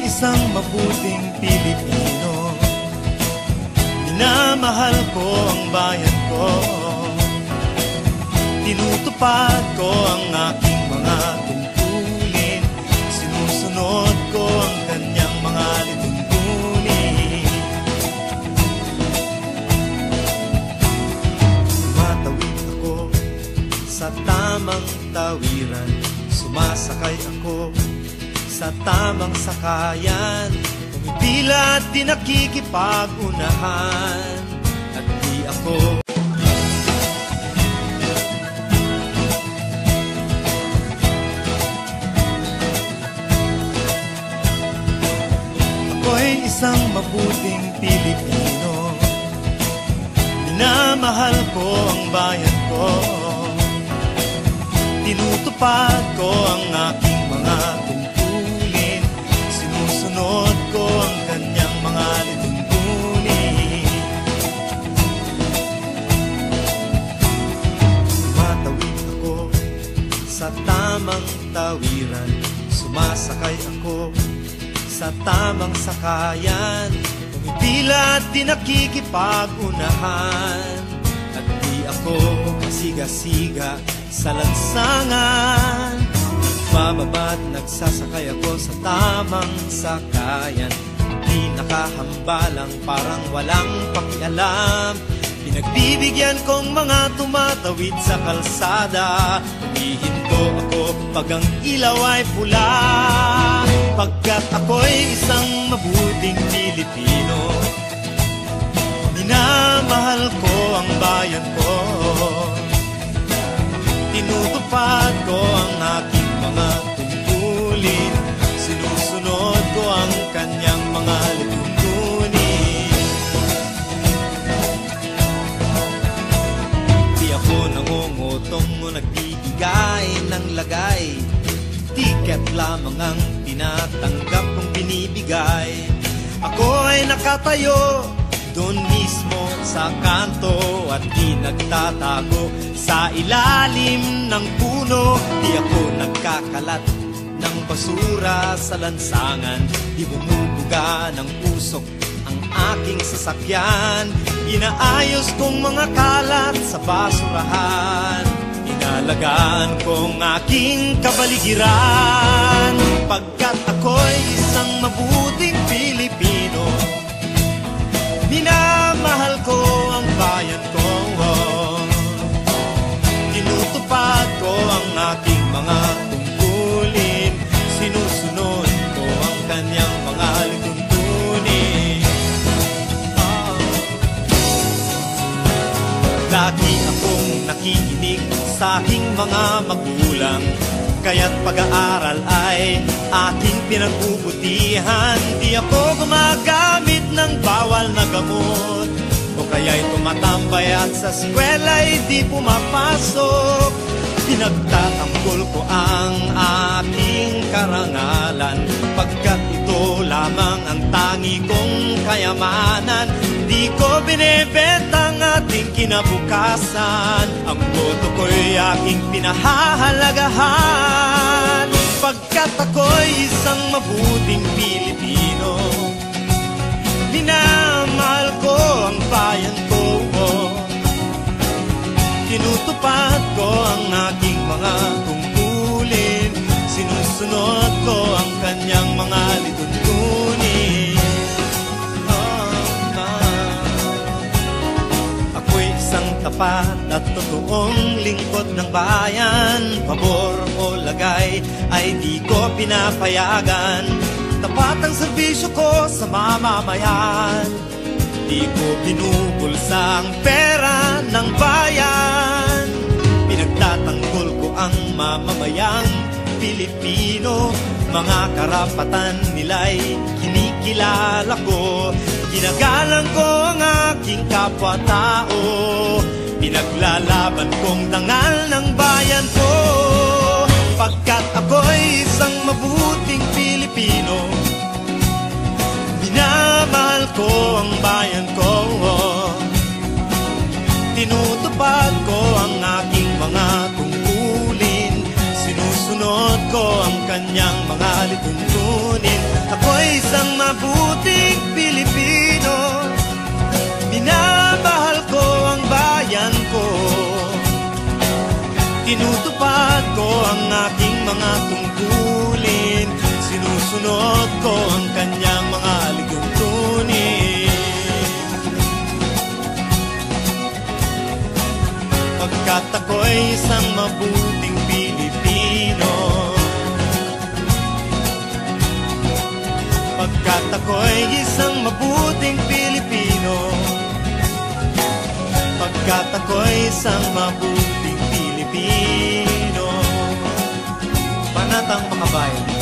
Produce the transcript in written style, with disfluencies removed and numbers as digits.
isang mabuting Pilipino. Minamahal ko ang bayan ko. Tinutupad ko ang aking mga tungkulin. Sinusunod ko ang kanyang mga lituntunin. Tumatawid ako sa tamang tawiran. Sumasakay ako sa tamang sakayan. Pumipila at di nakikipag-unahan. At di ako ako'y isang mabuting Pilipino. Minamahal ko ang bayan ko. Tinutupad ko ang aking mga tungkulin. Sinusunod ko ang kanyang mga lituntunin. Tumatawid ako sa tamang tawiran. Sumasakay ako sa tamang sakayan. Pumipila at di nakikipag-unahan. At di ako kasiga-siga sa lansangan. Nagbababa't nagsasakay ako sa tamang sakayan. Di nakahambalang parang walang pakialam. Pinagbibigyan kong mga tumatawid sa kalsada. Humihinto ako pag ang ilaw ay pula. Pagkat ako'y isang mabuting Pilipino. Minamahal ko ang bayan ko. Tinutupad ko ang aking mga tungkulin. Sinusunod ko ang kanyang mga lituntunin. Di ako nangungutong o nagbibigay ng lagay. Tiket lamang ang tinatanggap kong binibigay. Ako ay nakatayo doon mismo sa kanto at di nagtatago sa ilalim ng puno. Di ako nagkakalat ng basura sa lansangan. Di bumubuga ng usok ang aking sasakyan. Inaayos kong mga kalat sa basurahan. Inalagaan kong aking kabaligiran. Pagkat ako'y isang mabuting Pilipino. Minamahal ko ang bayan ko. Tinutupad ko ang aking mga tungkulin. Sinusunod ko ang kanyang mga lituntunin. Lagi akong nakikinig sa aking mga magulang. Kaya't pag-aaral ay aking pinagbubutihan. Di ako gumagamit ng bawal na gamot, o kaya'y tumatambay at sa eskwela'y di pumapasok. Pinagtatanggol ko ang aking karangalan, pagkat ito lamang ang tangi kong kayamanan. Di ko binebenta ang ating kinabukasan. Ang boto ko'y aking pinahahalagahan. Pagkat ako'y isang mabuting Pilipino. Minamahal ko ang bayan ko. Tinutupad ko ang aking mga tungkulin. Sinusunod ko ang kanyang mga lituntunin. Ako'y isang tapat at totoong lingkod ng bayan. Pabor o lagay ay di ko pinapayagan. Tapat ang serbisyo ko sa mamamayan. Di ko binubulsa ang pera ng bayan. Pinagtatanggol ko ang mamamayang Pilipino. Mga karapatan nila'y kinikilala ko. Ginagalang ko ang aking kapwa-tao. Pinaglalaban kong dangal ng bayan ko. Pagkat ako'y isang mabuting Pilipino. Minamahal ko ang bayan ko. Tinutupad ko ang aking mga tungkulin. Sinusunod ko ko ang kanyang mga lituntunin. Ako'y isang mabuting Pilipino, minamahal ko ang bayan ko, tinutupad ko ang aking mga tungkulin, sinusunod ko ang kanyang mga lituntunin. Pagkat ako'y isang mabuting Pilipino, pagkat ako'y isang mabuting Pilipino, pagkat ako'y isang mabuting Pilipino. Panatang Makabayan.